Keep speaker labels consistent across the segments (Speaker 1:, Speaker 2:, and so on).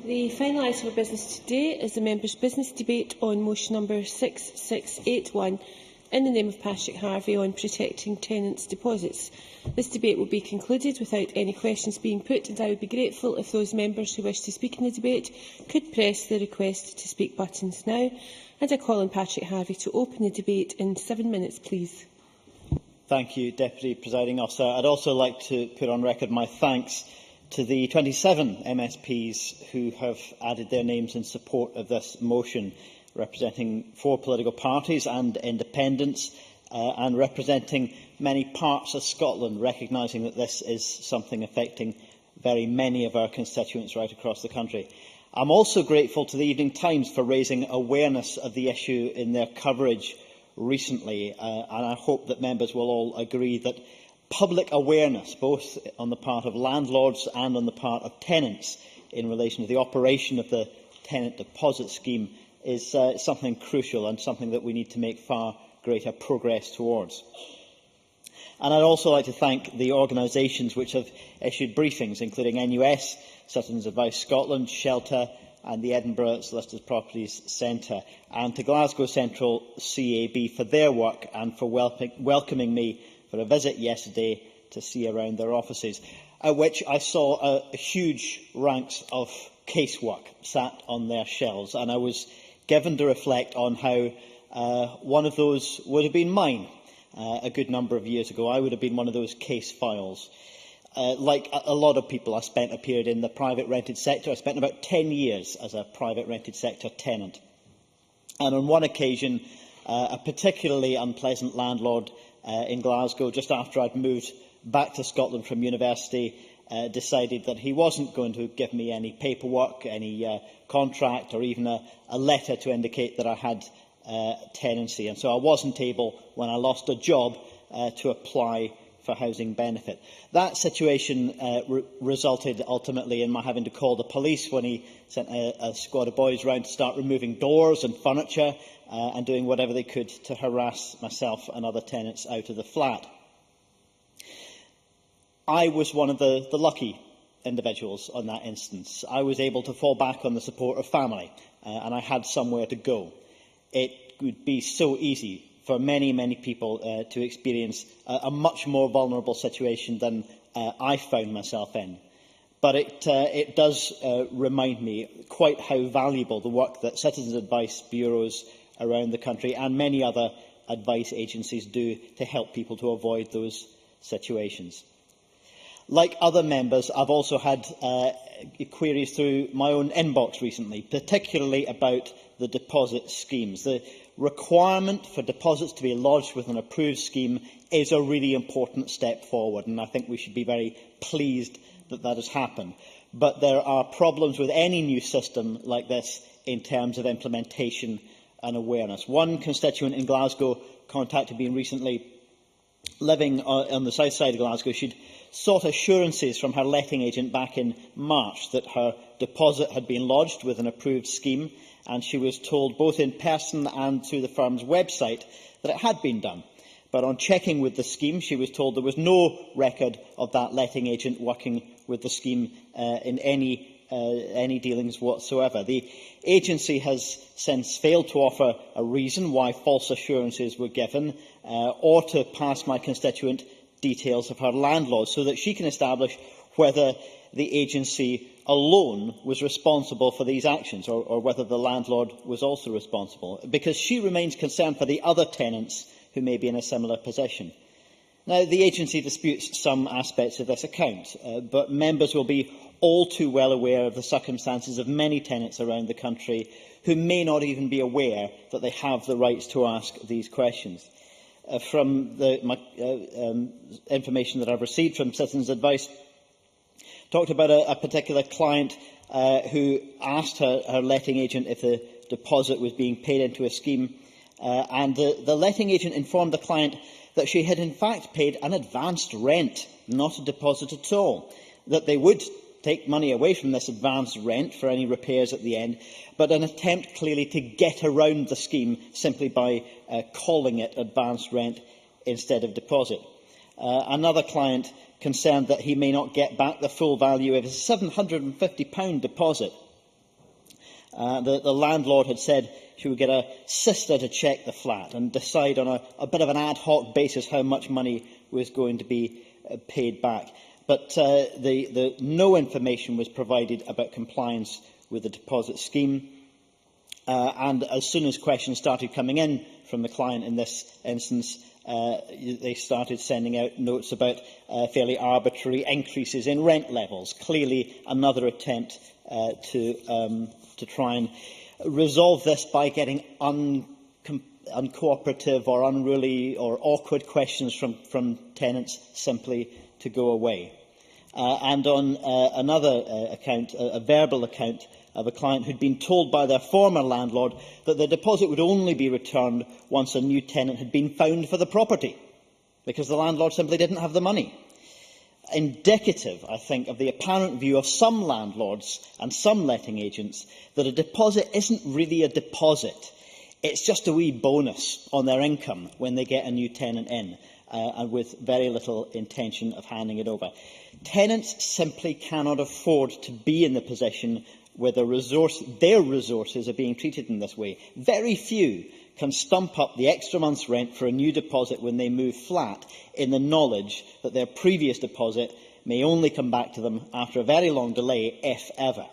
Speaker 1: The final item of business today is the members' business debate on motion number 6681 in the name of Patrick Harvie on protecting tenants' deposits. This debate will be concluded without any questions being put, and I would be grateful if those members who wish to speak in the debate could press the request to speak buttons now. And I call on Patrick Harvie to open the debate in 7 minutes, please.
Speaker 2: Thank you, Deputy Presiding Officer. I'd also like to put on record my thanks to the 27 MSPs who have added their names in support of this motion, representing 4 political parties and independents, and representing many parts of Scotland, recognising that this is something affecting very many of our constituents right across the country. I'm also grateful to the Evening Times for raising awareness of the issue in their coverage recently, and I hope that members will all agree that public awareness, both on the part of landlords and on the part of tenants, in relation to the operation of the tenant deposit scheme is something crucial and something that we need to make far greater progress towards. And I'd also like to thank the organisations which have issued briefings, including NUS, Citizens Advice Scotland, Shelter and the Edinburgh Solicitors Properties Centre, and to Glasgow Central CAB for their work and for welcoming me for a visit yesterday to see around their offices, at which I saw huge ranks of casework sat on their shelves, and I was given to reflect on how one of those would have been mine a good number of years ago. I would have been one of those case files. Like a lot of people, I spent a period in the private rented sector. I spent about 10 years as a private rented sector tenant. And on one occasion, a particularly unpleasant landlord in Glasgow, just after I'd moved back to Scotland from university, decided that he wasn't going to give me any paperwork, any contract, or even a letter to indicate that I had tenancy. And so I wasn't able, when I lost a job, to apply for housing benefit. That situation resulted ultimately in my having to call the police when he sent a squad of boys round to start removing doors and furniture and doing whatever they could to harass myself and other tenants out of the flat. I was one of the lucky individuals on that instance. I was able to fall back on the support of family, and I had somewhere to go. It would be so easy for many, many people to experience a much more vulnerable situation than I found myself in. But it does remind me quite how valuable the work that citizens' advice bureaus around the country and many other advice agencies do to help people to avoid those situations. Like other members, I've also had queries through my own inbox recently, particularly about the deposit schemes. The requirement for deposits to be lodged with an approved scheme is a really important step forward, and I think we should be very pleased that that has happened. But there are problems with any new system like this in terms of implementation and awareness. One constituent in Glasgow contacted me recently, living on the south side of Glasgow. She'd sought assurances from her letting agent back in March that her deposit had been lodged with an approved scheme, and she was told both in person and through the firm's website that it had been done. But on checking with the scheme, she was told there was no record of that letting agent working with the scheme in any dealings whatsoever. The agency has since failed to offer a reason why false assurances were given, or to pass my constituent details of her landlord, so that she can establish whether the agency alone was responsible for these actions, or whether the landlord was also responsible, because she remains concerned for the other tenants who may be in a similar position. Now, the agency disputes some aspects of this account, but members will be all too well aware of the circumstances of many tenants around the country who may not even be aware that they have the rights to ask these questions. From the information that I've received from Citizens Advice, talked about a particular client who asked her letting agent if the deposit was being paid into a scheme, and the letting agent informed the client that she had in fact paid an advanced rent, not a deposit at all, that they would take money away from this advanced rent for any repairs at the end, but an attempt clearly to get around the scheme simply by calling it advanced rent instead of deposit. Another client concerned that he may not get back the full value of his £750 deposit The landlord had said she would get a sister to check the flat and decide on a bit of an ad hoc basis how much money was going to be paid back. But no information was provided about compliance with the deposit scheme. And as soon as questions started coming in from the client in this instance, they started sending out notes about fairly arbitrary increases in rent levels. Clearly, another attempt to try and resolve this by getting uncooperative or unruly or awkward questions from tenants simply to go away. And on another account, a verbal account of a client who had been told by their former landlord that the deposit would only be returned once a new tenant had been found for the property, because the landlord simply didn't have the money. Indicative, I think, of the apparent view of some landlords and some letting agents that a deposit isn't really a deposit. It's just a wee bonus on their income when they get a new tenant in, and with very little intention of handing it over. Tenants simply cannot afford to be in the position where their resources are being treated in this way. Very few can stump up the extra month's rent for a new deposit when they move flat, in the knowledge that their previous deposit may only come back to them after a very long delay, if ever.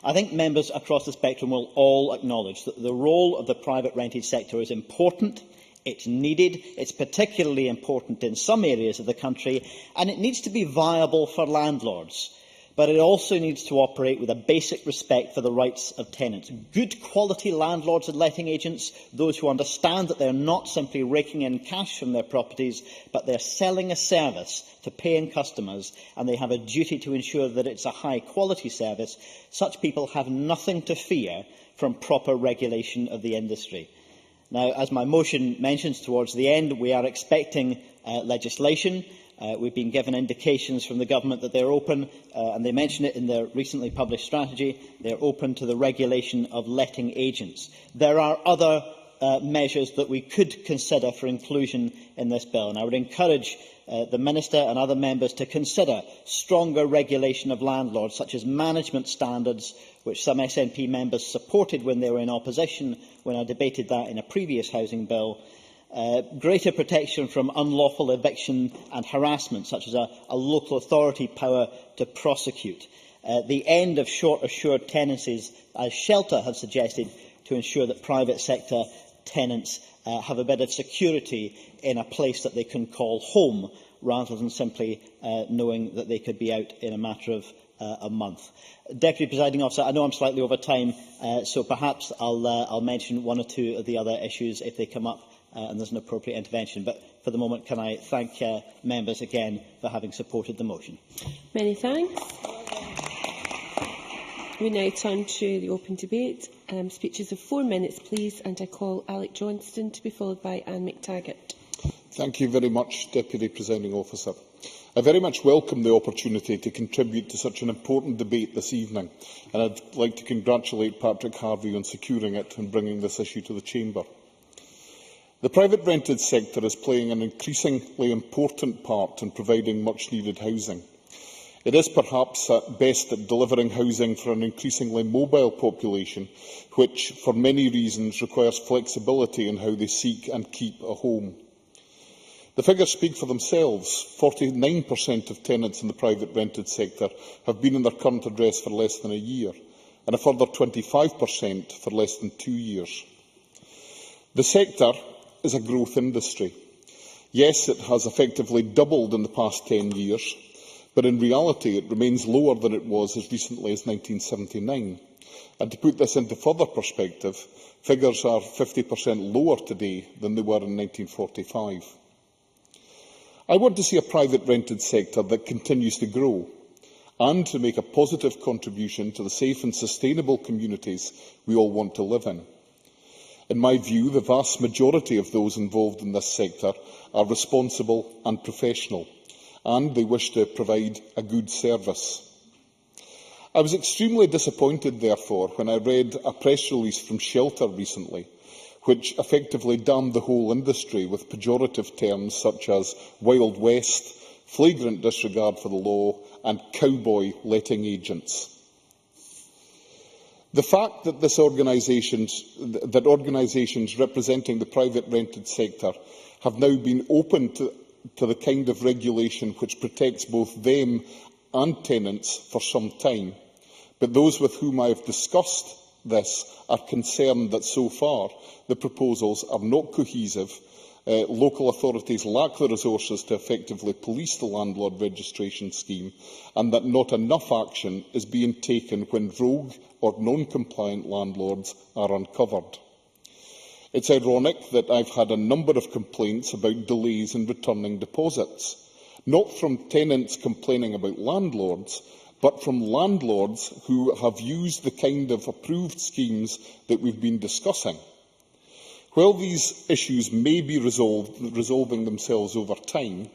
Speaker 2: I think members across the spectrum will all acknowledge that the role of the private rented sector is important, it's needed, it's particularly important in some areas of the country, and it needs to be viable for landlords. But it also needs to operate with a basic respect for the rights of tenants. Good quality landlords and letting agents, those who understand that they are not simply raking in cash from their properties, but they are selling a service to paying customers, and they have a duty to ensure that it's a high-quality service. Such people have nothing to fear from proper regulation of the industry. Now, as my motion mentions towards the end, we are expecting legislation. We've been given indications from the government that they're open, and they mention it in their recently published strategy, they're open to the regulation of letting agents. There are other measures that we could consider for inclusion in this bill, and I would encourage the Minister and other members to consider stronger regulation of landlords, such as management standards, which some SNP members supported when they were in opposition when I debated that in a previous housing bill. Greater protection from unlawful eviction and harassment, such as a local authority power to prosecute. The end of short assured tenancies, as Shelter have suggested, to ensure that private sector tenants have a bit of security in a place that they can call home, rather than simply knowing that they could be out in a matter of a month. Deputy Presiding Officer, I know I'm slightly over time, so perhaps I'll mention one or two of the other issues if they come up and there's an appropriate intervention. But for the moment, can I thank members again for having supported the motion.
Speaker 1: Many thanks. We now turn to the open debate. Speeches of 4 minutes, please, and I call Alec Johnston to be followed by Anne McTaggart.
Speaker 3: Thank you very much, Deputy Presiding Officer. I very much welcome the opportunity to contribute to such an important debate this evening, and I'd like to congratulate Patrick-Harvie on securing it and bringing this issue to the Chamber. The private rented sector is playing an increasingly important part in providing much-needed housing. It is perhaps at best at delivering housing for an increasingly mobile population, which, for many reasons, requires flexibility in how they seek and keep a home. The figures speak for themselves. 49% of tenants in the private rented sector have been in their current address for less than a year, and a further 25% for less than 2 years. The sector is a growth industry. Yes, it has effectively doubled in the past 10 years, but in reality it remains lower than it was as recently as 1979. And to put this into further perspective, figures are 50% lower today than they were in 1945. I want to see a private rented sector that continues to grow and to make a positive contribution to the safe and sustainable communities we all want to live in. In my view, the vast majority of those involved in this sector are responsible and professional, and they wish to provide a good service. I was extremely disappointed, therefore, when I read a press release from Shelter recently, which effectively damned the whole industry with pejorative terms such as Wild West, flagrant disregard for the law and cowboy letting agents. The fact that organisations representing the private rented sector have now been open to the kind of regulation which protects both them and tenants for some time, but those with whom I have discussed this are concerned that so far the proposals are not cohesive, local authorities lack the resources to effectively police the landlord registration scheme, and that not enough action is being taken when rogue or non-compliant landlords are uncovered. It's ironic that I've had a number of complaints about delays in returning deposits, not from tenants complaining about landlords, but from landlords who have used the kind of approved schemes that we've been discussing. While these issues may be resolving themselves over time,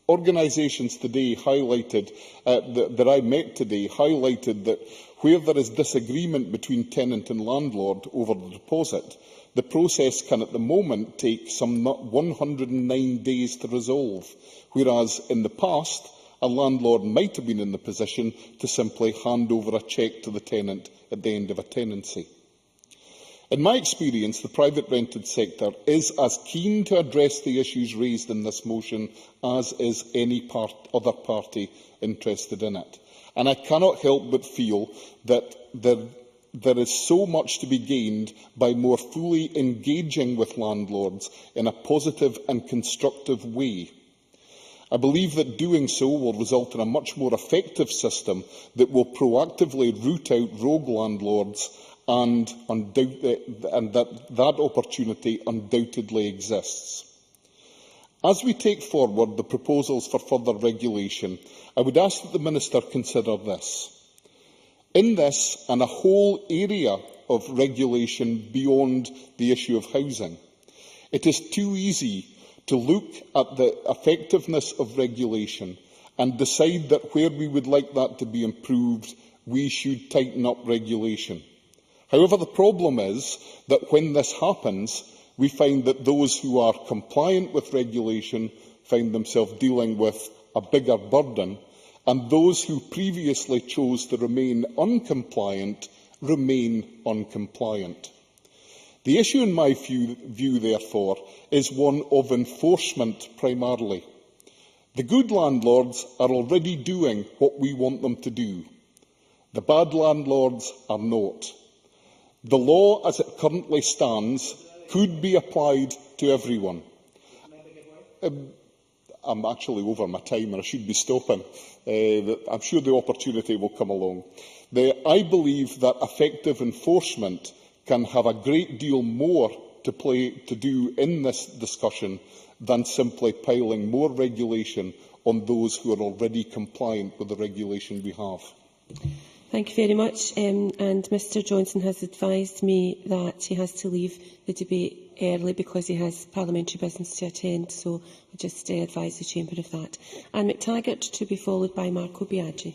Speaker 3: organisations today highlighted, that I met today highlighted that where there is disagreement between tenant and landlord over the deposit, the process can at the moment take some 109 days to resolve, whereas in the past a landlord might have been in the position to simply hand over a cheque to the tenant at the end of a tenancy. In my experience, the private rented sector is as keen to address the issues raised in this motion as is any other party interested in it. And I cannot help but feel that there is so much to be gained by more fully engaging with landlords in a positive and constructive way. I believe that doing so will result in a much more effective system that will proactively root out rogue landlords, and that opportunity undoubtedly exists. As we take forward the proposals for further regulation, I would ask that the Minister consider this. In this and a whole area of regulation beyond the issue of housing, it is too easy to look at the effectiveness of regulation and decide that where we would like that to be improved, we should tighten up regulation. However, the problem is that when this happens, we find that those who are compliant with regulation find themselves dealing with a bigger burden, and those who previously chose to remain uncompliant remain uncompliant. The issue, in my view, therefore, is one of enforcement primarily. The good landlords are already doing what we want them to do. The bad landlords are not. The law, as it currently stands, could be applied to everyone. I'm actually over my time and I should be stopping. I'm sure the opportunity will come along. I believe that effective enforcement can have a great deal more to do in this discussion than simply piling more regulation on those who are already compliant with the regulation we have.
Speaker 1: Thank you very much. And Mr Johnson has advised me that he has to leave the debate early because he has parliamentary business to attend, so I just advise the Chamber of that. Anne McTaggart, to be followed by Marco Biaggi.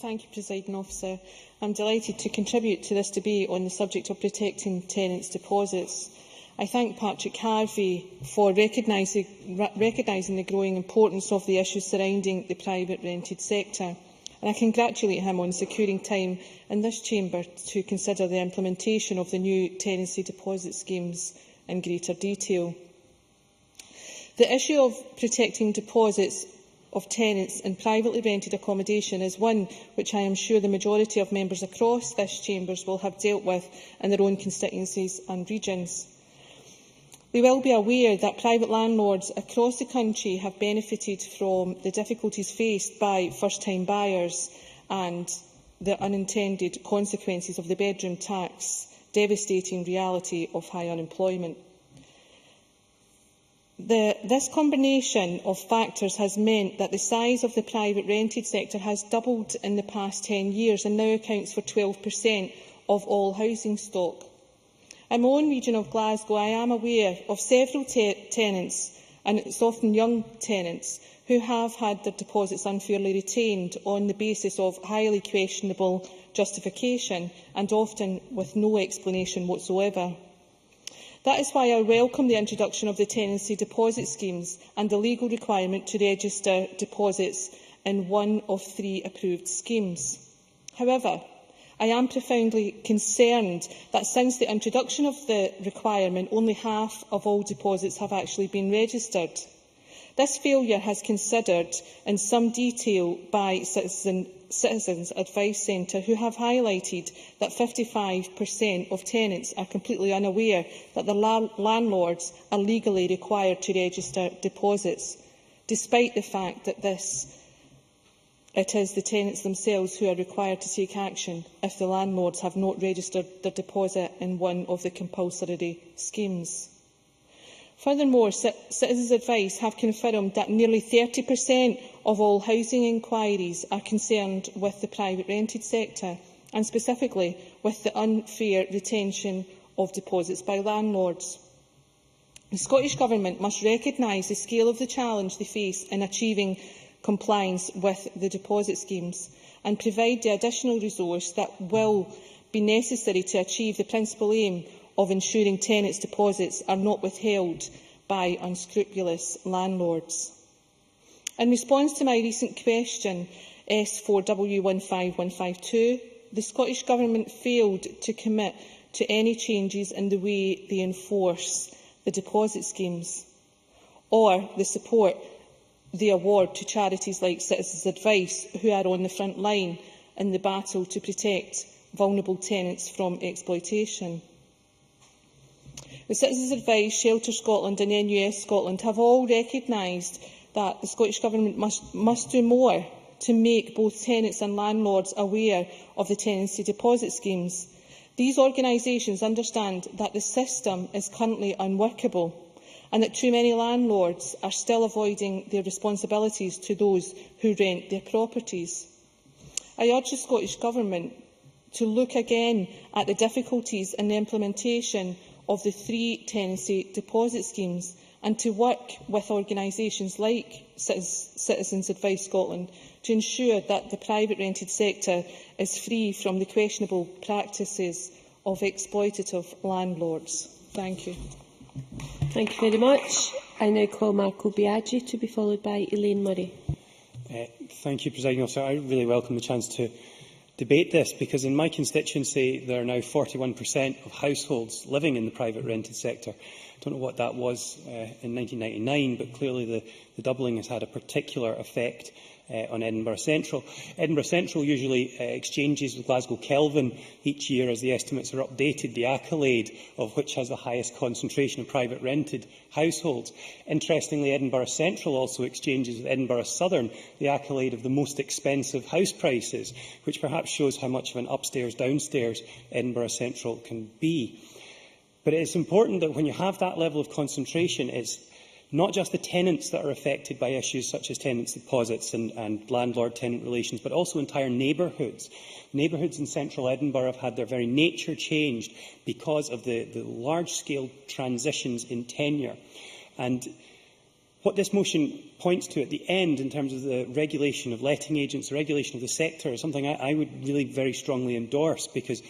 Speaker 4: Thank you, Presiding Officer. I'm delighted to contribute to this debate on the subject of protecting tenants' deposits. I thank Patrick-Harvie for recognising the growing importance of the issues surrounding the private rented sector, and I congratulate him on securing time in this chamber to consider the implementation of the new tenancy deposit schemes in greater detail. The issue of protecting deposits of tenants in privately rented accommodation is one which I am sure the majority of members across this chamber will have dealt with in their own constituencies and regions. They will be aware that private landlords across the country have benefited from the difficulties faced by first-time buyers and the unintended consequences of the bedroom tax, devastating reality of high unemployment. This combination of factors has meant that the size of the private rented sector has doubled in the past 10 years and now accounts for 12% of all housing stock. In my own region of Glasgow, I am aware of several tenants, and it's often young tenants, who have had their deposits unfairly retained on the basis of highly questionable justification and often with no explanation whatsoever. That is why I welcome the introduction of the tenancy deposit schemes and the legal requirement to register deposits in one of 3 approved schemes. However, I am profoundly concerned that since the introduction of the requirement, only half of all deposits have actually been registered. This failure has considered in some detail by Citizens Advice Centre, who have highlighted that 55% of tenants are completely unaware that the landlords are legally required to register deposits, despite the fact that it is the tenants themselves who are required to take action if the landlords have not registered their deposit in one of the compulsory schemes. Furthermore, Citizens Advice have confirmed that nearly 30% of all housing inquiries are concerned with the private rented sector, and specifically with the unfair retention of deposits by landlords. The Scottish Government must recognise the scale of the challenge they face in achieving compliance with the deposit schemes and provide the additional resource that will be necessary to achieve the principal aim of ensuring tenants' deposits are not withheld by unscrupulous landlords. In response to my recent question S4W15152, the Scottish Government failed to commit to any changes in the way they enforce the deposit schemes or the support they award to charities like Citizens Advice, who are on the front line in the battle to protect vulnerable tenants from exploitation. The Citizens Advice, Shelter Scotland and NUS Scotland have all recognised that the Scottish Government must do more to make both tenants and landlords aware of the tenancy deposit schemes. These organisations understand that the system is currently unworkable and that too many landlords are still avoiding their responsibilities to those who rent their properties. I urge the Scottish Government to look again at the difficulties in the implementation of the 3 tenancy deposit schemes and to work with organisations like Citizens Advice Scotland to ensure that the private rented sector is free from the questionable practices of exploitative landlords. Thank you.
Speaker 1: Thank you very much. I now call Marco Biaggi to be followed by Elaine Murray.
Speaker 5: Thank you, Presiding Officer. I really welcome the chance to debate this because in my constituency there are now 41% of households living in the private rented sector. I don't know what that was in 1999, but clearly the doubling has had a particular effect on Edinburgh Central. Edinburgh Central usually exchanges with Glasgow Kelvin each year as the estimates are updated, the accolade of which has the highest concentration of private rented households. Interestingly, Edinburgh Central also exchanges with Edinburgh Southern the accolade of the most expensive house prices, which perhaps shows how much of an upstairs-downstairs Edinburgh Central can be. But it is important that when you have that level of concentration, it's not just the tenants that are affected by issues such as tenants' deposits and landlord-tenant relations, but also entire neighbourhoods. Neighbourhoods in central Edinburgh have had their very nature changed because of the large-scale transitions in tenure. And what this motion points to at the end, in terms of the regulation of letting agents, the regulation of the sector, is something I would really very strongly endorse, because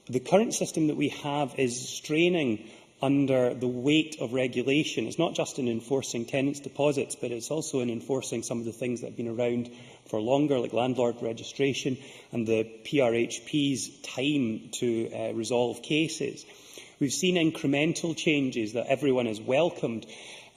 Speaker 5: the current system that we have is straining under the weight of regulation. It's not just in enforcing tenants' deposits, but it's also in enforcing some of the things that have been around for longer, like landlord registration and the PRHP's time to resolve cases. We've seen incremental changes that everyone has welcomed,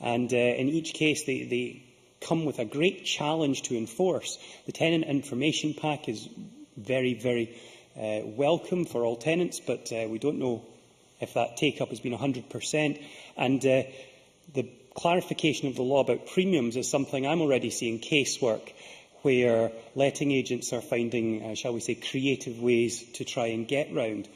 Speaker 5: and in each case they come with a great challenge to enforce. The Tenant Information Pack is very, very welcome for all tenants, but we don't know if that take-up has been 100%. And the clarification of the law about premiums is something I'm already seeing casework where letting agents are finding, shall we say, creative ways to try and get round.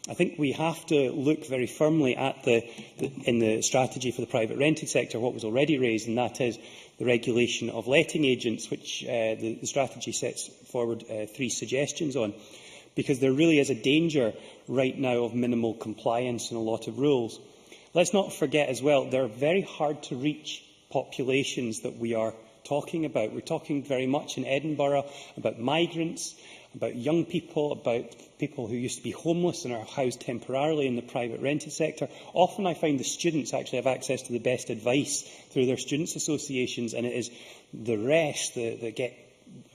Speaker 5: I think we have to look very firmly at in the strategy for the private rented sector what was already raised, and that is the regulation of letting agents, which the strategy sets forward 3 suggestions on. Because there really is a danger right now of minimal compliance in a lot of rules. Let's not forget as well, there are very hard to reach populations that we are talking about. We're talking very much in Edinburgh about migrants, about young people, about people who used to be homeless and are housed temporarily in the private rented sector. Often I find the students actually have access to the best advice through their students' associations, and it is the rest that get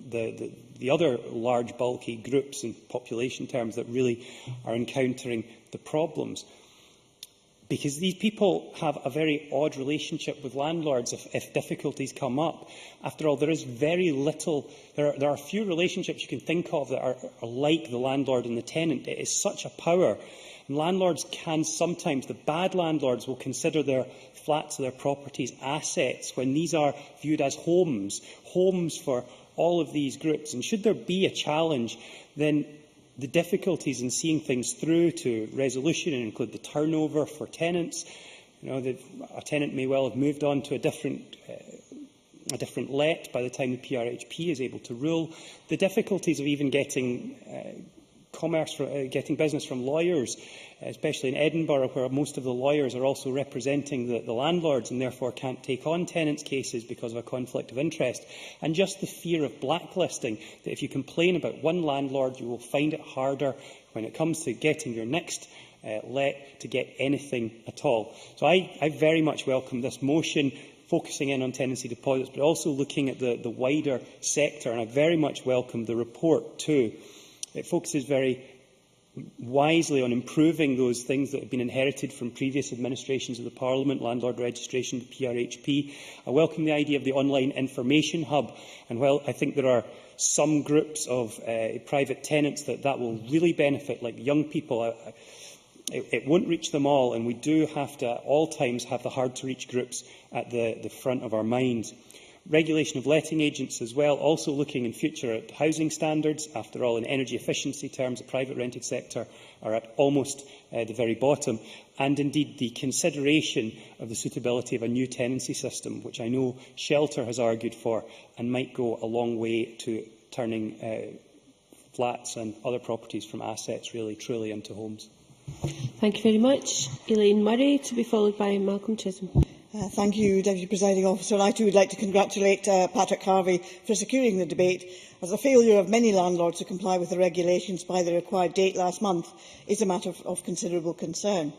Speaker 5: the other large, bulky groups in population terms that really are encountering the problems. Because these people have a very odd relationship with landlords if difficulties come up. After all, there is very little, there are few relationships you can think of that are like the landlord and the tenant. It is such a power. And landlords can sometimes, the bad landlords will consider their flats or their properties assets when these are viewed as homes for all of these groups. And should there be a challenge, then the difficulties in seeing things through to resolution include the turnover for tenants. A tenant may well have moved on to a different let by the time the PRHP is able to rule. The difficulties of even getting getting business from lawyers, especially in Edinburgh, where most of the lawyers are also representing the landlords and therefore can't take on tenants' cases because of a conflict of interest. And just the fear of blacklisting, that if you complain about one landlord, you will find it harder when it comes to getting your next let to get anything at all. So I very much welcome this motion, focusing in on tenancy deposits, but also looking at the wider sector, and I very much welcome the report too. It focuses very wisely on improving those things that have been inherited from previous administrations of the Parliament, landlord registration, the PRHP. I welcome the idea of the online information hub, and while I think there are some groups of private tenants that will really benefit, like young people, it won't reach them all, and we do have to at all times have the hard-to-reach groups at the front of our minds. Regulation of letting agents as well, also looking in future at housing standards. After all, in energy efficiency terms, the private rented sector are at almost the very bottom. And indeed, the consideration of the suitability of a new tenancy system, which I know Shelter has argued for, and might go a long way to turning flats and other properties from assets really, truly into homes.
Speaker 1: Thank you very much. Elaine Murray, to be followed by Malcolm Chisholm.
Speaker 6: Thank you, Deputy Presiding Officer. I too would like to congratulate Patrick-Harvie for securing the debate, as the failure of many landlords to comply with the regulations by the required date last month is a matter of considerable concern.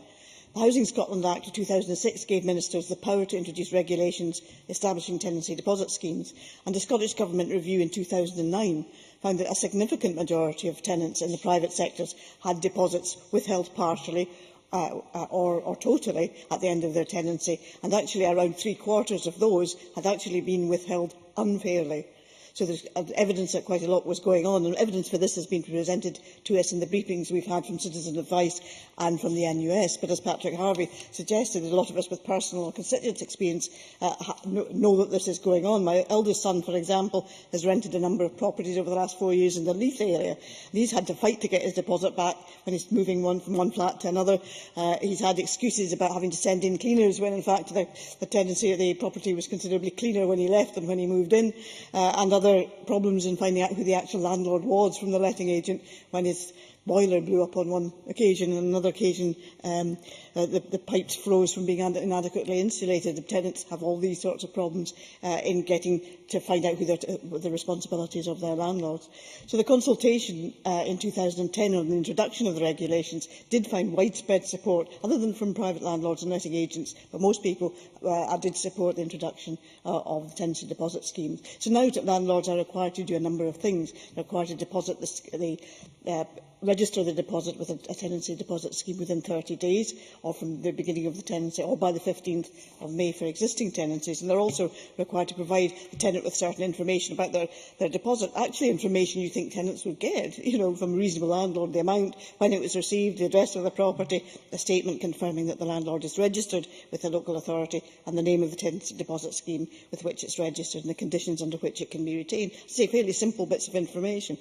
Speaker 6: The Housing Scotland Act of 2006 gave ministers the power to introduce regulations establishing tenancy deposit schemes, and a Scottish Government review in 2009 found that a significant majority of tenants in the private sectors had deposits withheld partially or totally at the end of their tenancy, and actually around three-quarters of those had actually been withheld unfairly. So there's evidence that quite a lot was going on, and evidence for this has been presented to us in the briefings we've had from Citizen Advice and from the NUS. But as Patrick-Harvie suggested, a lot of us with personal or constituent experience know that this is going on. My eldest son, for example, has rented a number of properties over the last 4 years in the Leith area. He's had to fight to get his deposit back when he's moving from one flat to another. He's had excuses about having to send in cleaners when, in fact, the tenancy of the property was considerably cleaner when he left than when he moved in, and other problems in finding out who the actual landlord was from the letting agent when his boiler blew up on one occasion, and on another occasion the pipes froze from being inadequately insulated. The tenants have all these sorts of problems in getting to find out who the responsibilities of their landlords. So the consultation in 2010 on the introduction of the regulations did find widespread support, other than from private landlords and letting agents, but most people did support the introduction of the tenancy deposit schemes. So now landlords are required to do a number of things. They're required to deposit register the deposit with a tenancy deposit scheme within 30 days, or from the beginning of the tenancy, or by the 15th of May for existing tenancies. And they're also required to provide the tenant with certain information about their deposit, actually information you think tenants would get, from a reasonable landlord: the amount, when it was received, the address of the property, a statement confirming that the landlord is registered with the local authority, and the name of the tenancy deposit scheme with which it's registered, and the conditions under which it can be retained. Say, fairly simple bits of information.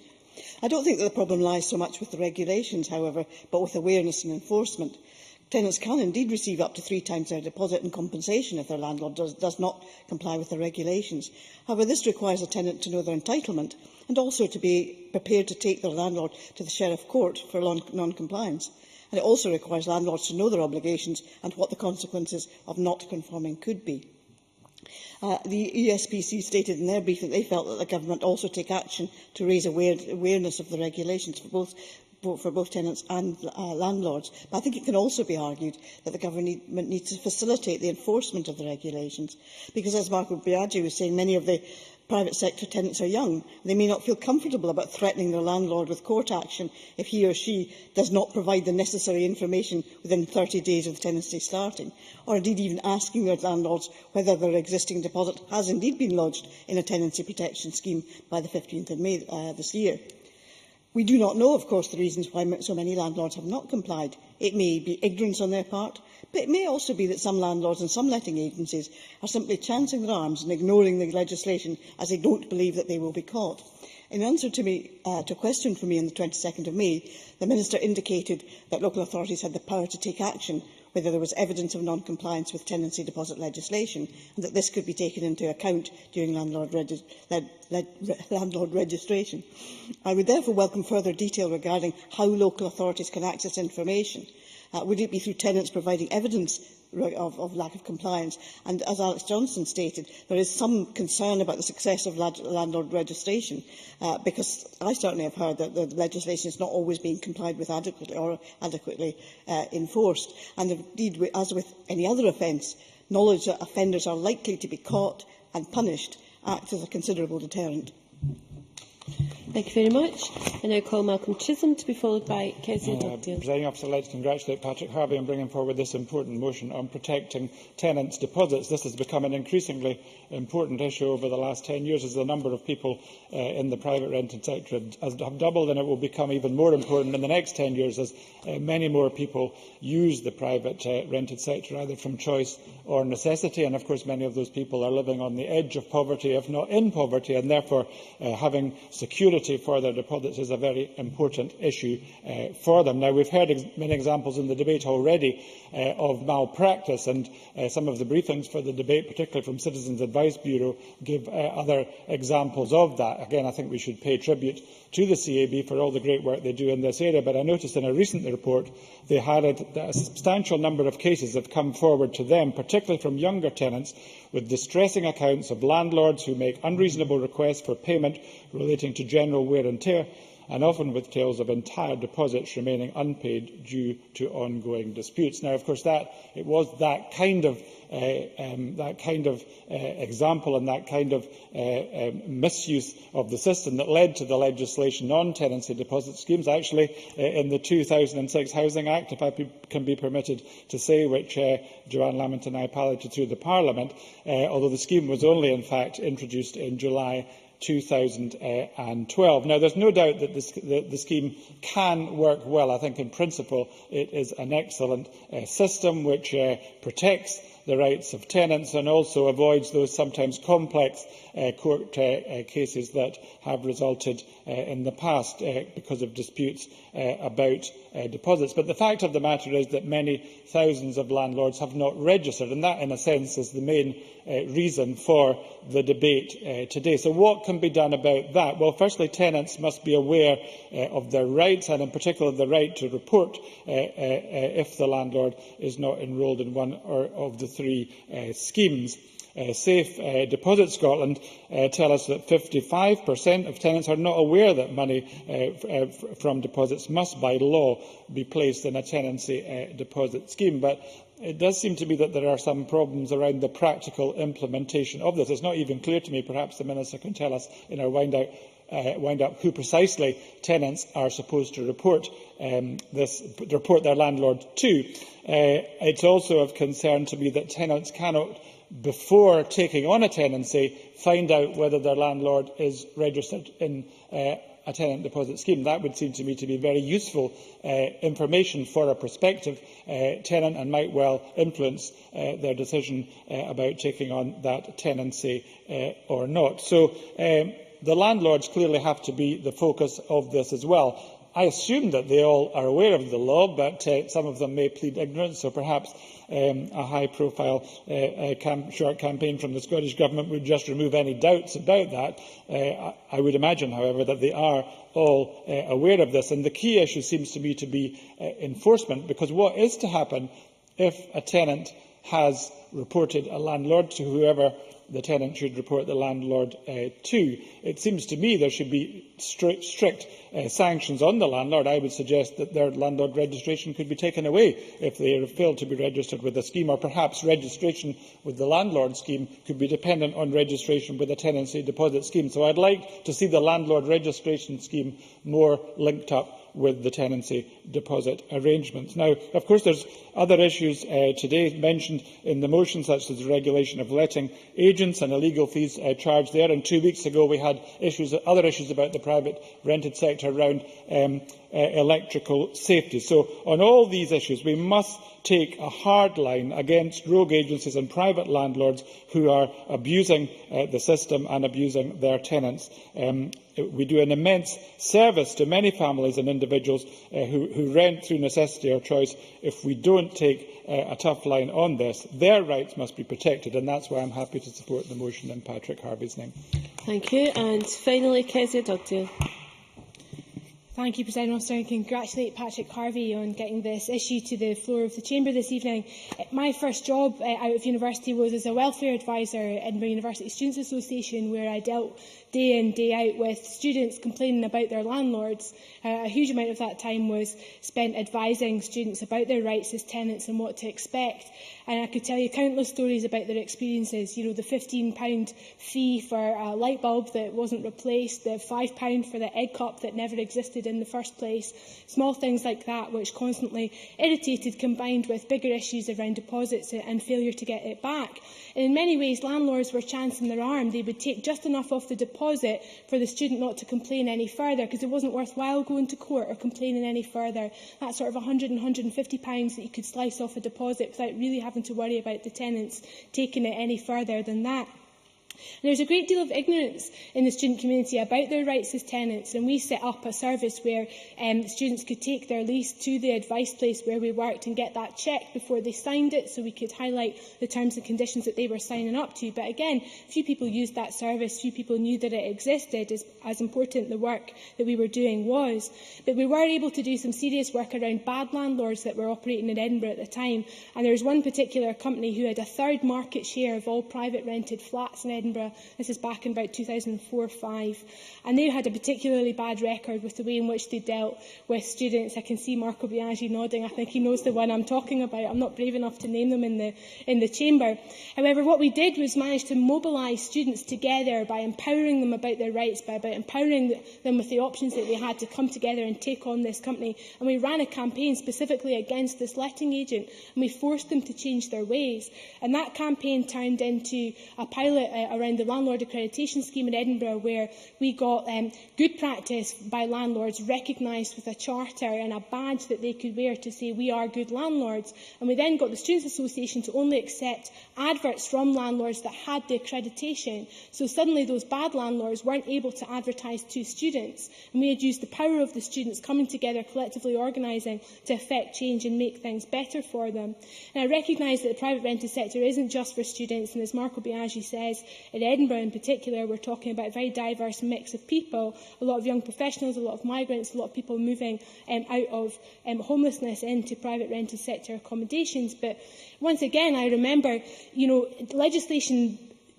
Speaker 6: I don't think that the problem lies so much with the regulations, however, but with awareness and enforcement. Tenants can indeed receive up to 3 times their deposit in compensation if their landlord does not comply with the regulations. However, this requires a tenant to know their entitlement, and also to be prepared to take their landlord to the Sheriff Court for non-compliance. And it also requires landlords to know their obligations and what the consequences of not conforming could be. The ESPC stated in their briefing that they felt that the Government also take action to raise awareness of the regulations for both tenants and landlords. But I think it can also be argued that the Government needs to facilitate the enforcement of the regulations, because, as Marco Biaggi was saying, many of the Private sector tenants are young. They may not feel comfortable about threatening their landlord with court action if he or she does not provide the necessary information within 30 days of the tenancy starting, or indeed even asking their landlords whether their existing deposit has indeed been lodged in a tenancy protection scheme by the 15th of May this year. We do not know, of course, the reasons why so many landlords have not complied. It may be ignorance on their part, but it may also be that some landlords and some letting agencies are simply chancing their arms and ignoring the legislation as they don't believe that they will be caught. In answer to a question from me on the 22nd of May, the Minister indicated that local authorities had the power to take action whether there was evidence of non-compliance with tenancy deposit legislation, and that this could be taken into account during landlord registration. I would therefore welcome further detail regarding how local authorities can access information. Would it be through tenants providing evidence of lack of compliance? And as Alex Johnson stated, there is some concern about the success of landlord registration, because I certainly have heard that the legislation is not always being complied with adequately enforced. And indeed, as with any other offence, knowledge that offenders are likely to be caught and punished acts as a considerable deterrent.
Speaker 1: Thank you very much. I now call Malcolm Chisholm to be followed by Kezia Dugdale.
Speaker 7: Presiding Officer, I'd like to congratulate Patrick-Harvie on bringing forward this important motion on protecting tenants' deposits. This has become an increasingly important issue over the last 10 years as the number of people in the private rented sector have doubled, and it will become even more important in the next 10 years as many more people use the private rented sector either from choice or necessity. And of course, many of those people are living on the edge of poverty, if not in poverty, and therefore having security for their deposits is a very important issue for them. Now, we've heard many examples in the debate already of malpractice, and some of the briefings for the debate, particularly from Citizens Advice Bureau, give other examples of that. Again, I think we should pay tribute to the CAB for all the great work they do in this area, but I noticed in a recent report they highlighted that a substantial number of cases have come forward to them, particularly from younger tenants, with distressing accounts of landlords who make unreasonable requests for payment relating to general wear and tear, and often with tales of entire deposits remaining unpaid due to ongoing disputes. Now, of course, it was that kind of example and that kind of misuse of the system that led to the legislation on tenancy deposit schemes. Actually, in the 2006 Housing Act, if I can be permitted to say, which Joanne Lamont and I piloted through the Parliament, although the scheme was only, in fact, introduced in July 2012. Now, there's no doubt that the scheme can work well. I think in principle it is an excellent system which protects the rights of tenants and also avoids those sometimes complex court cases that have resulted in the past because of disputes about deposits. But the fact of the matter is that many thousands of landlords have not registered, and that, in a sense, is the main reason for the debate today. So what can be done about that? Well, firstly, tenants must be aware of their rights, and in particular the right to report if the landlord is not enrolled in one of the three schemes. Safe Deposit Scotland tell us that 55% of tenants are not aware that money from deposits must, by law, be placed in a tenancy deposit scheme. But it does seem to be that there are some problems around the practical implementation of this. It's not even clear to me, perhaps the Minister can tell us in our wind up who precisely tenants are supposed to report their landlord to. It's also of concern to me that tenants cannot, before taking on a tenancy, find out whether their landlord is registered in a tenant deposit scheme. That would seem to me to be very useful information for a prospective tenant and might well influence their decision about taking on that tenancy or not. So the landlords clearly have to be the focus of this as well. I assume that they all are aware of the law, but some of them may plead ignorance, so perhaps a high-profile short campaign from the Scottish Government would just remove any doubts about that. I would imagine, however, that they are all aware of this. And the key issue seems to me to be enforcement, because what is to happen if a tenant has reported a landlord to whoever the tenant should report the landlord to. It seems to me there should be strict sanctions on the landlord. I would suggest that their landlord registration could be taken away if they have failed to be registered with a scheme, or perhaps registration with the landlord scheme could be dependent on registration with a tenancy deposit scheme. So I'd like to see the landlord registration scheme more linked up with the tenancy deposit arrangements. Now, of course, there's other issues today mentioned in the motion, such as the regulation of letting agents and illegal fees charged there. And 2 weeks ago, we had other issues about the private rented sector around electrical safety. So, on all these issues, we must take a hard line against rogue agencies and private landlords who are abusing the system and abusing their tenants. We do an immense service to many families and individuals who rent through necessity or choice if we don't take a tough line on this. Their rights must be protected, and that's why I'm happy to support the motion in Patrick-Harvie's name.
Speaker 1: Thank you. And finally, Kezia Dugdale.
Speaker 8: Thank you, President Officer, and congratulate Patrick-Harvie on getting this issue to the floor of the Chamber this evening. My first job out of university was as a welfare advisor in Edinburgh University Students' Association, where I dealt day in, day out with students complaining about their landlords. A huge amount of that time was spent advising students about their rights as tenants and what to expect. And I could tell you countless stories about their experiences. You know, the £15 fee for a light bulb that wasn't replaced, the £5 for the egg cup that never existed in the first place. Small things like that which constantly irritated, combined with bigger issues around deposits and failure to get it back. And in many ways, landlords were chancing their arm. They would take just enough off the deposit for the student not to complain any further, because it wasn't worthwhile going to court or complaining any further. That sort of £100 and £150 that you could slice off a deposit without really having to worry about the tenants taking it any further than that. And there's a great deal of ignorance in the student community about their rights as tenants, and we set up a service where students could take their lease to the advice place where we worked and get that checked before they signed it, so we could highlight the terms and conditions that they were signing up to. But again, few people used that service, few people knew that it existed, as important the work that we were doing was. But we were able to do some serious work around bad landlords that were operating in Edinburgh at the time, and there was one particular company who had a third market share of all private rented flats in Edinburgh. This is back in about 2004-05, and they had a particularly bad record with the way in which they dealt with students. I can see Marco Biaggi nodding. I think he knows the one I'm talking about. I'm not brave enough to name them in the chamber. However, what we did was manage to mobilise students together by empowering them about their rights, by empowering them with the options that they had to come together and take on this company. And we ran a campaign specifically against this letting agent, and we forced them to change their ways. And that campaign turned into a pilot around the landlord accreditation scheme in Edinburgh, where we got good practice by landlords recognised with a charter and a badge that they could wear to say we are good landlords. And we then got the Students' Association to only accept adverts from landlords that had the accreditation. So suddenly those bad landlords weren't able to advertise to students. And we had used the power of the students coming together, collectively organising to effect change and make things better for them. And I recognise that the private rented sector isn't just for students, and as Marco Biaggi says, in Edinburgh in particular, we're talking about a very diverse mix of people, a lot of young professionals, a lot of migrants, a lot of people moving out of homelessness into private rented sector accommodations. But once again, I remember, legislation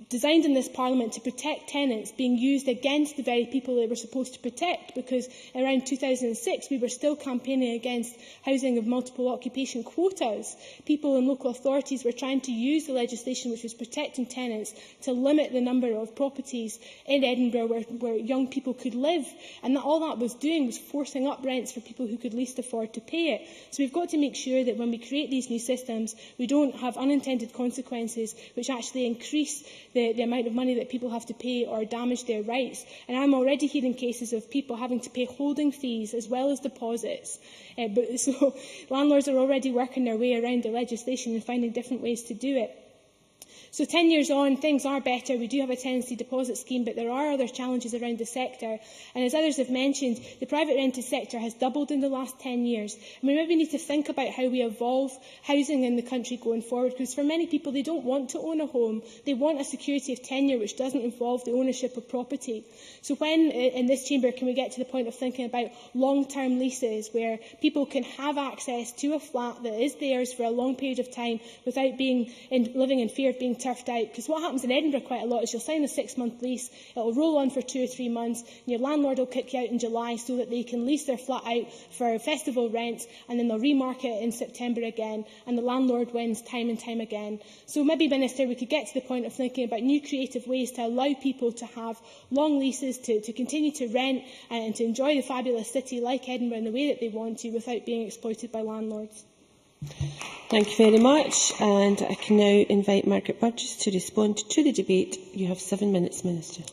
Speaker 8: designed in this Parliament to protect tenants being used against the very people they were supposed to protect, because around 2006 we were still campaigning against housing of multiple occupation quotas. People in local authorities were trying to use the legislation which was protecting tenants to limit the number of properties in Edinburgh where young people could live, and all that was doing was forcing up rents for people who could least afford to pay it. So we've got to make sure that when we create these new systems, we don't have unintended consequences which actually increase the amount of money that people have to pay or damage their rights. And I'm already hearing cases of people having to pay holding fees as well as deposits. So landlords are already working their way around the legislation and finding different ways to do it. So 10 years on, things are better. We do have a tenancy deposit scheme, but there are other challenges around the sector. And as others have mentioned, the private rented sector has doubled in the last 10 years. And we maybe need to think about how we evolve housing in the country going forward, because for many people, they don't want to own a home. They want a security of tenure which doesn't involve the ownership of property. So when, in this chamber, can we get to the point of thinking about long-term leases where people can have access to a flat that is theirs for a long period of time without living in fear of being turfed out? Because what happens in Edinburgh quite a lot is you'll sign a 6-month lease, it will roll on for 2 or 3 months, and your landlord will kick you out in July so that they can lease their flat out for festival rents, and then they'll remarket it in September again, and the landlord wins time and time again. So maybe, Minister, we could get to the point of thinking about new creative ways to allow people to have long leases, to continue to rent and to enjoy the fabulous city like Edinburgh in the way that they want to without being exploited by landlords.
Speaker 1: Thank you very much. And I can now invite Margaret Burgess to respond to the debate. You have 7 minutes, Minister.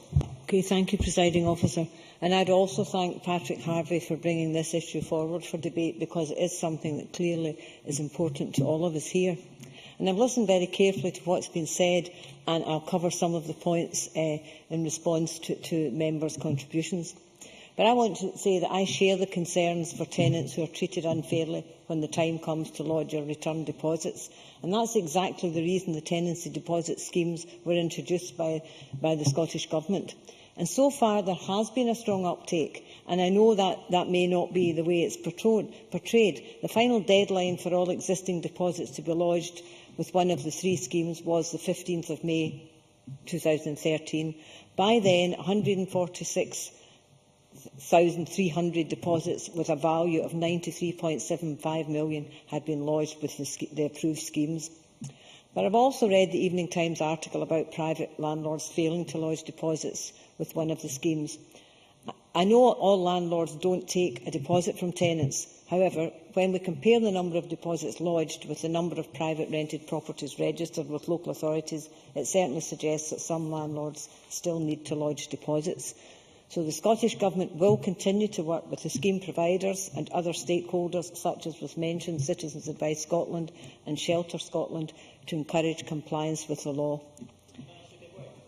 Speaker 9: Okay, thank you, Presiding Officer. And I'd also thank Patrick-Harvie for bringing this issue forward for debate, because it is something that clearly is important to all of us here. And I've listened very carefully to what's been said, and I'll cover some of the points in response to members' contributions. But I want to say that I share the concerns for tenants who are treated unfairly when the time comes to lodge or return deposits. And that's exactly the reason the tenancy deposit schemes were introduced by the Scottish Government. And so far there has been a strong uptake, and I know that may not be the way it's portrayed. The final deadline for all existing deposits to be lodged with one of the 3 schemes was the 15th of May 2013. By then, 146,300 deposits with a value of £93.75 million had been lodged with the approved schemes. But I've also read the Evening Times article about private landlords failing to lodge deposits with one of the schemes. I know all landlords don't take a deposit from tenants. However, when we compare the number of deposits lodged with the number of private rented properties registered with local authorities, it certainly suggests that some landlords still need to lodge deposits. So the Scottish Government will continue to work with the scheme providers and other stakeholders, such as was mentioned, Citizens Advice Scotland and Shelter Scotland, to encourage compliance with the law.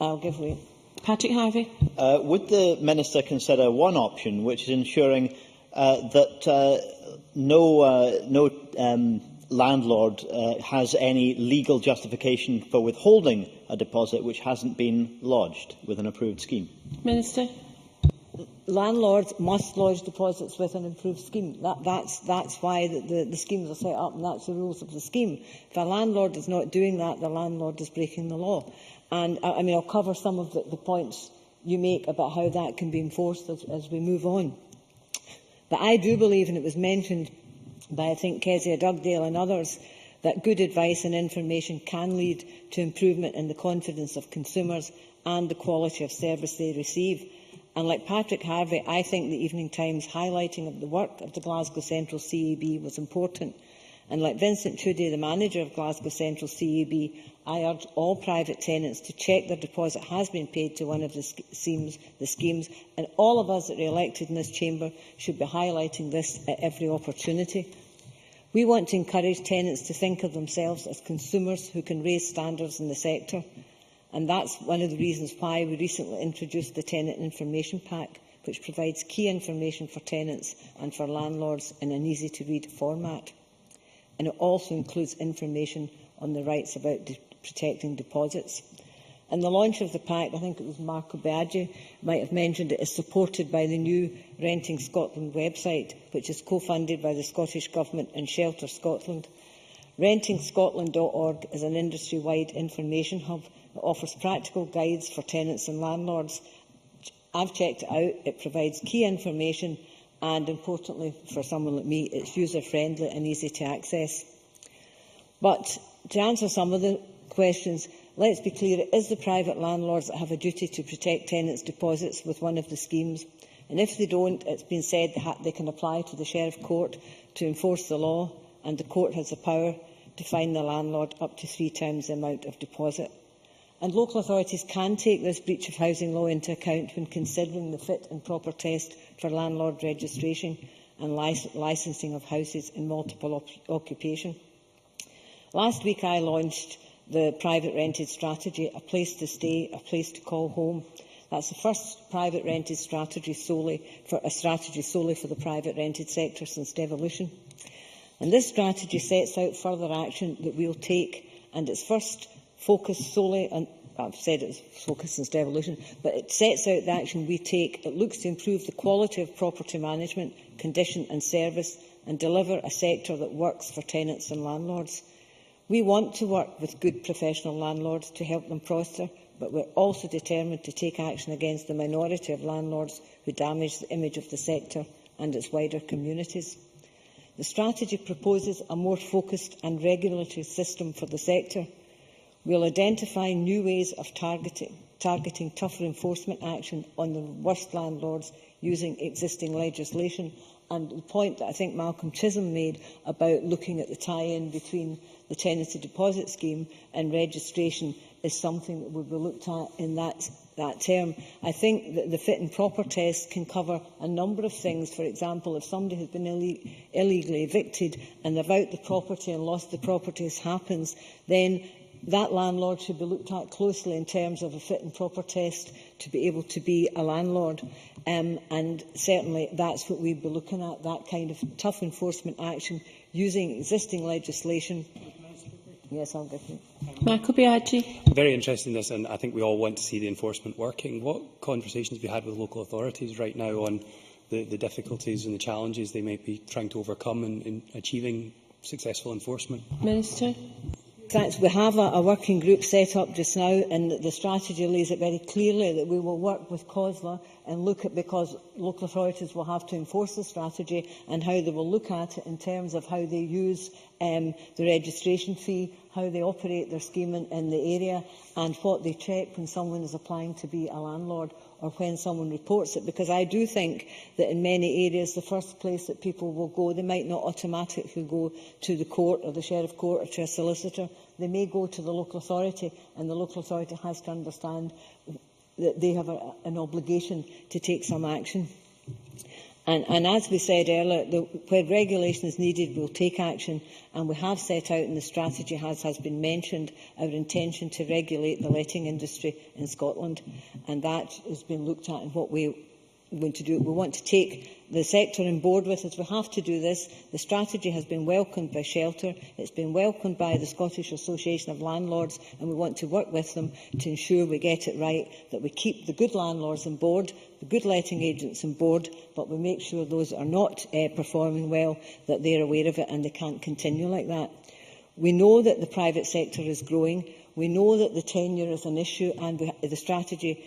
Speaker 9: I'll give way.
Speaker 1: Patrick-Harvie.
Speaker 2: Would the Minister consider one option, which is ensuring that no landlord has any legal justification for withholding a deposit which hasn't been lodged with an approved scheme?
Speaker 1: Minister.
Speaker 9: Landlords must lodge deposits with an approved scheme. That's why the schemes are set up, and that's the rules of the scheme. If a landlord is not doing that, the landlord is breaking the law. And I'll cover some of the points you make about how that can be enforced as we move on. But I do believe, and it was mentioned by, I think, Kezia Dugdale and others, that good advice and information can lead to improvement in the confidence of consumers and the quality of service they receive. And like Patrick-Harvie, I think the Evening Times highlighting of the work of the Glasgow Central CAB was important. And like Vincent Trudy, the manager of Glasgow Central CAB, I urge all private tenants to check their deposit has been paid to one of the schemes, and all of us that are elected in this chamber should be highlighting this at every opportunity. We want to encourage tenants to think of themselves as consumers who can raise standards in the sector, and that's one of the reasons why we recently introduced the Tenant Information Pack, which provides key information for tenants and for landlords in an easy-to-read format. And it also includes information on the rights about protecting deposits. And the launch of the pack, I think it was Marco Biaggi might have mentioned it, is supported by the new Renting Scotland website, which is co-funded by the Scottish Government and Shelter Scotland. RentingScotland.org is an industry-wide information hub that offers practical guides for tenants and landlords. I've checked it out. It provides key information, and importantly for someone like me, it's user-friendly and easy to access. But to answer some of the questions, let's be clear, it is the private landlords that have a duty to protect tenants' deposits with one of the schemes. And if they don't, it's been said they can apply to the Sheriff Court to enforce the law, and the court has the power to fine the landlord up to 3 times the amount of deposit. And local authorities can take this breach of housing law into account when considering the fit and proper test for landlord registration and licensing of houses in multiple occupation. Last week I launched the private rented strategy, A Place to Stay, A Place to Call Home. That's the first private rented strategy solely for the private rented sector since devolution. And this strategy sets out further action that we will take, and its first focus solely on, I've said it's focused since devolution, but it sets out the action we take. It looks to improve the quality of property management, condition and service, and deliver a sector that works for tenants and landlords. We want to work with good professional landlords to help them prosper, but we're also determined to take action against the minority of landlords who damage the image of the sector and its wider communities. The strategy proposes a more focused and regulatory system for the sector. We will identify new ways of targeting tougher enforcement action on the worst landlords using existing legislation. And the point that I think Malcolm Chisholm made about looking at the tie-in between the tenancy deposit scheme and registration is something that will be looked at in that term. I think that the fit and proper test can cover a number of things. For example, if somebody has been illegally evicted and without the property and loss of the property happens, then that landlord should be looked at closely in terms of a fit and proper test to be able to be a landlord. And certainly that's what we'd be looking at, that kind of tough enforcement action using existing legislation. Yes, I'll give you.
Speaker 1: Michael Biaggi.
Speaker 5: I'm very interested in this, and I think we all want to see the enforcement working. What conversations have you had with local authorities right now on the difficulties and the challenges they may be trying to overcome in achieving successful enforcement?
Speaker 1: Minister.
Speaker 9: Thanks. We have a working group set up just now, and the strategy lays it very clearly that we will work with COSLA and look at, because local authorities will have to enforce the strategy, and how they will look at it in terms of how they use the registration fee, how they operate their scheme in the area, and what they check when someone is applying to be a landlord or when someone reports it. Because I do think that in many areas the first place that people will go, they might not automatically go to the court or the Sheriff Court or to a solicitor. They may go to the local authority, and the local authority has to understand that they have an obligation to take some action. And as we said earlier, where regulation is needed, we'll take action, and we have set out in the strategy, as has been mentioned, our intention to regulate the letting industry in Scotland, and that has been looked at in what we're going to do. We want to take the sector on board with us. We have to do this. The strategy has been welcomed by Shelter, it's been welcomed by the Scottish Association of Landlords, and we want to work with them to ensure we get it right, that we keep the good landlords on board, the good letting agents on board, but we make sure those that are not performing well, that they are aware of it and they can't continue like that. We know that the private sector is growing. We know that the tenure is an issue, and the strategy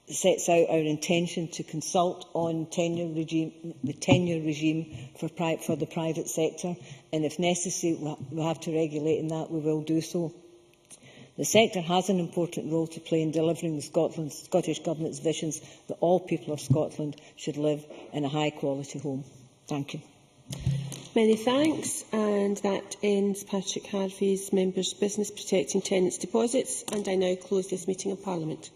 Speaker 9: sets out our intention to consult on the tenure regime for the private sector, and if necessary we have to regulate in that, we will do so. The sector has an important role to play in delivering the Scottish Government's visions that all people of Scotland should live in a high-quality home. Thank you.
Speaker 1: Many thanks, and that ends Patrick Harvie's Members' Business Protecting Tenants' Deposits, and I now close this meeting of Parliament.